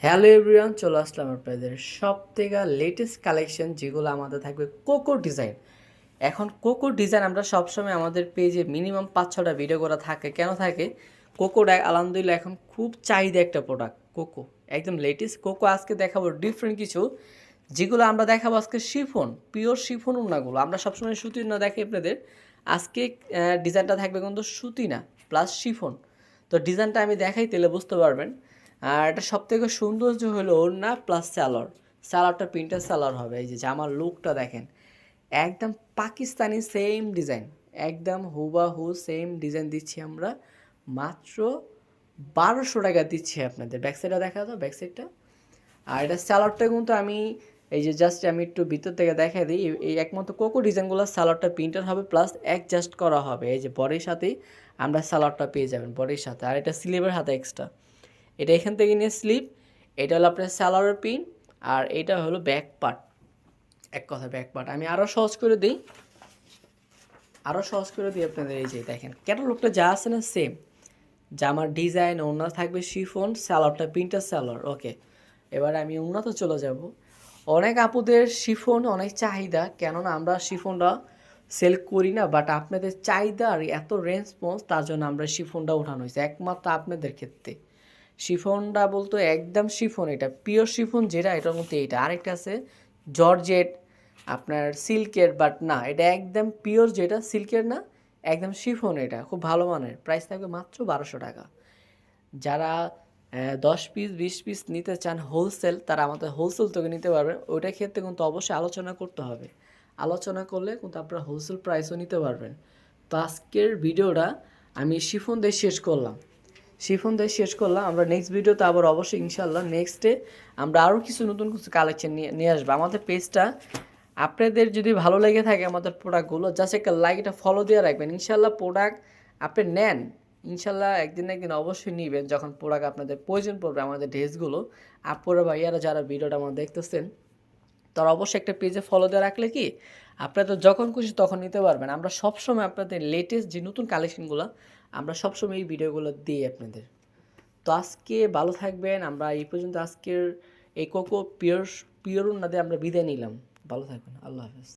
Hello everyone, চলে আসলাম আপনাদের সব থেকে লেটেস্ট কালেকশন, যেগুলো আমাদের থাকবে কোকো ডিজাইন। এখন কোকো ডিজাইন আমরা সবসময় আমাদের পেজে মিনিমাম 5-6টা ভিডিও করা থাকে। কেন থাকে? কোকোটা আলহামদুলিল্লাহ এখন খুব চাহিদা একটা প্রোডাক্ট। কোকো একদম লেটেস্ট কোকো। আজকে দেখাবো ডিফারেন্ট কিছু, যেগুলো আমরা দেখাবো আজকে শিফন, পিওর শিফন উন্নাগুলো। আমরা সবসময় সুতির না দেখি আপনাদের। আজকে ডিজাইনটা থাকবে কিন্তু সুতি না, প্লাস শিফন। তো ডিজাইনটা আমি দেখাই, তাহলে বুঝতে পারবেন। আর এটা সবথেকে সৌন্দর্য হলো ওড়না প্লাস স্যালোয়ার। স্যালোয়ারটা প্রিন্টার স্যালোয়ার হবে। এই যে জামার লুকটা দেখেন, একদম পাকিস্তানি সেম ডিজাইন, একদম হুবাহু সেম ডিজাইন দিচ্ছি আমরা মাত্র 1200 টাকা দিচ্ছি আপনাদের। ব্যাকসাইডটা দেখা দাও, ব্যাকসাইডটা। আর এটা স্যালাডটা কিন্তু আমি এই যে জাস্ট আমি একটু ভিতর থেকে দেখাই দিই। এই একমাত্র কোকো ডিজাইনগুলো স্যালাডটা প্রিন্টার হবে প্লাস অ্যাডজাস্ট করা হবে। এই যে বডির সাথেই আমরা স্যালাডটা পেয়ে যাবেন বডির সাথে। আর এটা স্লিভের হাতে এক্সট্রা, এটা এখান থেকে নিয়ে স্লিভ। এটা হলো আপনার স্যালাডের পিন, আর এটা হলো ব্যাক পার্ট। এক কথা ব্যাক পার্ট। আমি আরও সহজ করে দিই, আপনাদের। এই যে দেখেন ক্যাটালগটা যা আছে না সেম। জামার ডিজাইন ওড়না থাকবে শিফন, স্যালোয়ারটা প্রিন্টার স্যালোয়ার। ওকে, এবার আমি ওড়নাতে চলে যাব। অনেক আপুদের শিফন অনেক চাহিদা, কেননা আমরা শিফনটা সেল করি না, বাট আপনাদের চাহিদা আর এত রেসপন্স, তার জন্য আমরা শিফনটা উঠানো হয়েছে একমাত্র আপনাদের ক্ষেত্রে। শিফনটা বলতে একদম শিফন, এটা পিওর শিফন যেটা, এটার মধ্যে এইটা আরেকটা আছে জর্জেট, আপনার সিল্কের, বাট না, এটা একদম পিওর, যেটা সিল্কের না, একদম শিফন। এটা খুব ভালো মানের, প্রাইস থাকবে মাত্র 1200 টাকা। যারা 10 পিস 20 পিস নিতে চান হোলসেল, তারা আমাদের হোলসেল থেকে নিতে পারবেন। ওইটার ক্ষেত্রে কিন্তু অবশ্যই আলোচনা করতে হবে। আলোচনা করলে কিন্তু আপনারা হোলসেল প্রাইসও নিতে পারবেন। তো আজকের ভিডিওটা আমি শিফন দিয়ে শেষ করলাম। আমরা নেক্সট ভিডিওতে আবার অবশ্যই ইনশাল্লাহ নেক্সটে আমরা আরও কিছু নতুন কিছু কালেকশন নিয়ে আসবো। আমাদের পেজটা আপনাদের যদি ভালো লেগে থাকে আমাদের প্রোডাক্টগুলো, জাস্ট একটা লাইক, এটা ফলো দিয়ে রাখবেন। ইনশাল্লাহ প্রোডাক্ট আপনি নেন, ইনশাল্লাহ একদিন না একদিন অবশ্যই নেবেন। যখন প্রোডাক্ট আপনাদের প্রয়োজন পড়বে আমাদের ড্রেসগুলো, আপুরা ভাইয়ারা যারা ভিডিওটা আমার দেখতেছেন, তারা অবশ্যই একটা পেজে ফলো দিয়ে রাখলে কি আপনারা যখন খুশি তখন নিতে পারবেন। আমরা সবসময় আপনাদের লেটেস্ট যে নতুন কালেকশনগুলো, আমরা সবসময় এই ভিডিওগুলো দিই আপনাদের। তো আজকে ভালো থাকবেন। আমরা এই পর্যন্ত আজকের এই কোকো পিওর পিওর না দিয়ে আমরা বিদায় নিলাম। ভালো থাকবেন, আল্লাহ হাফেজ।